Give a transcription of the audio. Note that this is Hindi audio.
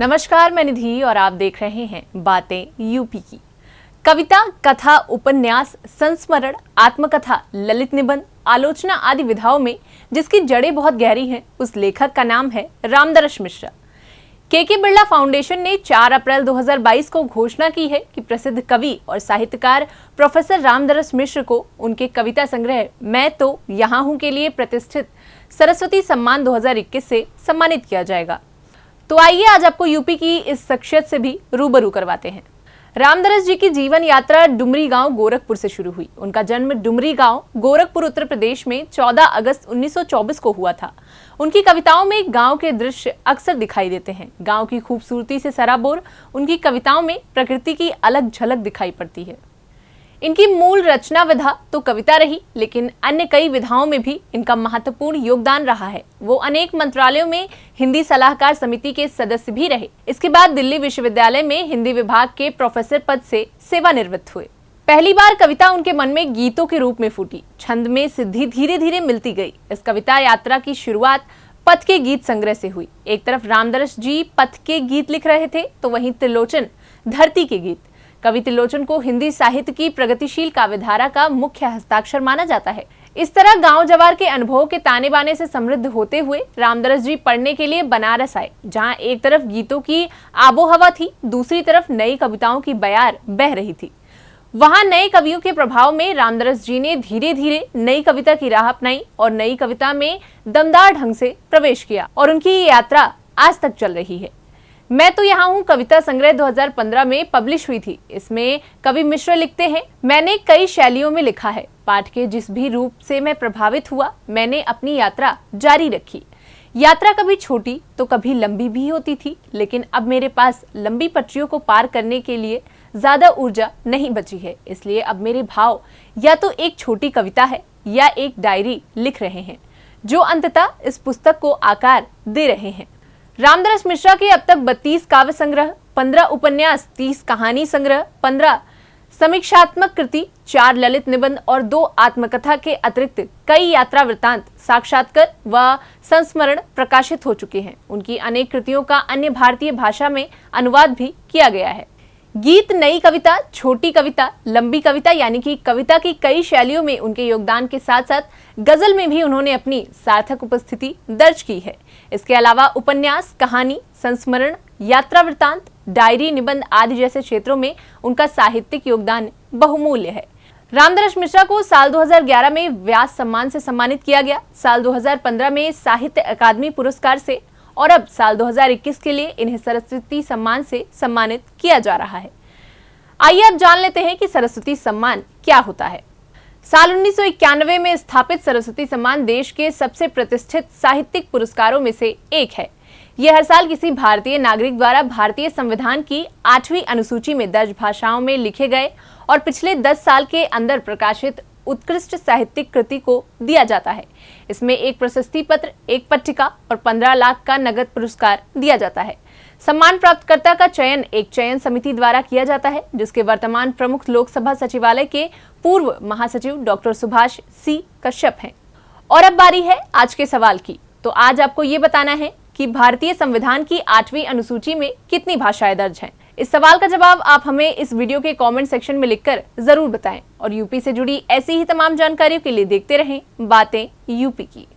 नमस्कार, मैं निधि और आप देख रहे हैं बातें यूपी की। कविता, कथा, उपन्यास, संस्मरण, आत्मकथा, ललित निबंध, आलोचना आदि विधाओं में जिसकी जड़ें बहुत गहरी हैं, उस लेखक का नाम है रामदरस मिश्रा। के बिरला फाउंडेशन ने 4 अप्रैल 2022 को घोषणा की है कि प्रसिद्ध कवि और साहित्यकार प्रोफेसर रामदरस मिश्र को उनके कविता संग्रह मैं तो यहाँ हूँ के लिए प्रतिष्ठित सरस्वती सम्मान 2021 से सम्मानित किया जाएगा। तो आइए आज आपको यूपी की इस शख्सियत से भी रूबरू करवाते हैं। रामदरस जी की जीवन यात्रा डुमरी गांव गोरखपुर से शुरू हुई। उनका जन्म डुमरी गांव गोरखपुर उत्तर प्रदेश में 14 अगस्त 1924 को हुआ था। उनकी कविताओं में गांव के दृश्य अक्सर दिखाई देते हैं। गांव की खूबसूरती से सराबोर उनकी कविताओं में प्रकृति की अलग झलक दिखाई पड़ती है। इनकी मूल रचना विधा तो कविता रही, लेकिन अन्य कई विधाओं में भी इनका महत्वपूर्ण योगदान रहा है। वो अनेक मंत्रालयों में हिंदी सलाहकार समिति के सदस्य भी रहे। इसके बाद दिल्ली विश्वविद्यालय में हिंदी विभाग के प्रोफेसर पद से सेवानिवृत्त हुए। पहली बार कविता उनके मन में गीतों के रूप में फूटी। छंद में सिद्धि धीरे धीरे मिलती गई। इस कविता यात्रा की शुरुआत पथ के गीत संग्रह से हुई। एक तरफ रामदरस जी पथ के गीत लिख रहे थे, तो वहीं त्रिलोचन धरती के गीत। कवि त्रिलोचन को हिंदी साहित्य की प्रगतिशील काव्यधारा का मुख्य हस्ताक्षर माना जाता है। इस तरह गांव जवार के अनुभवों के ताने बाने से समृद्ध होते हुए रामदरस जी पढ़ने के लिए बनारस आए, जहां एक तरफ गीतों की आबोहवा थी, दूसरी तरफ नई कविताओं की बयार बह रही थी। वहां नए कवियों के प्रभाव में रामदरस जी ने धीरे धीरे नई कविता की राह अपनाई और नई कविता में दमदार ढंग से प्रवेश किया, और उनकी ये यात्रा आज तक चल रही है। मैं तो यहाँ हूँ कविता संग्रह 2015 में पब्लिश हुई थी। इसमें कवि मिश्र लिखते हैं, मैंने कई शैलियों में लिखा है। पाठ के जिस भी रूप से मैं प्रभावित हुआ, मैंने अपनी यात्रा जारी रखी। यात्रा कभी छोटी तो कभी लंबी भी होती थी, लेकिन अब मेरे पास लंबी पटरियों को पार करने के लिए ज्यादा ऊर्जा नहीं बची है। इसलिए अब मेरे भाव या तो एक छोटी कविता है या एक डायरी लिख रहे हैं, जो अंततः इस पुस्तक को आकार दे रहे हैं। रामदरस मिश्रा के अब तक 32 काव्य संग्रह, 15 उपन्यास, 30 कहानी संग्रह, 15 समीक्षात्मक कृति, 4 ललित निबंध और 2 आत्मकथा के अतिरिक्त कई यात्रा वृत्तांत, साक्षात्कार व संस्मरण प्रकाशित हो चुके हैं। उनकी अनेक कृतियों का अन्य भारतीय भाषा में अनुवाद भी किया गया है। गीत, नई कविता, छोटी कविता, लंबी कविता यानी कि कविता की कई शैलियों में उनके योगदान के साथ साथ गजल में भी उन्होंने अपनी सार्थक उपस्थिति दर्ज की है। इसके अलावा उपन्यास, कहानी, संस्मरण, यात्रा वृत्तांत, डायरी, निबंध आदि जैसे क्षेत्रों में उनका साहित्यिक योगदान बहुमूल्य है। रामदरस मिश्रा को साल 2011 में व्यास सम्मान से सम्मानित किया गया, साल 2015 में साहित्य अकादमी पुरस्कार से, और अब साल 2021 के लिए इन्हें सरस्वती सम्मान से सम्मानित किया जा रहा है। आइए अब जान लेते हैं कि सरस्वती सम्मान क्या होता है। साल 1991 में स्थापित सरस्वती सम्मान देश के सबसे प्रतिष्ठित साहित्यिक पुरस्कारों में से एक है। यह हर साल किसी भारतीय नागरिक द्वारा भारतीय संविधान की 8वीं अनुसूची में दर्ज भाषाओं में लिखे गए और पिछले 10 साल के अंदर प्रकाशित उत्कृष्ट साहित्यिक कृति को दिया जाता है। इसमें एक प्रशस्ति पत्र, एक पट्टिका और 15 लाख का नगद पुरस्कार दिया जाता है। सम्मान प्राप्तकर्ता का चयन एक चयन समिति द्वारा किया जाता है, जिसके वर्तमान प्रमुख लोकसभा सचिवालय के पूर्व महासचिव डॉक्टर सुभाष सी कश्यप हैं। और अब बारी है आज के सवाल की। तो आज आपको ये बताना है कि भारतीय संविधान की 8वीं अनुसूची में कितनी भाषाएं दर्ज हैं। इस सवाल का जवाब आप हमें इस वीडियो के कमेंट सेक्शन में लिखकर जरूर बताएं। और यूपी से जुड़ी ऐसी ही तमाम जानकारियों के लिए देखते रहें बातें यूपी की।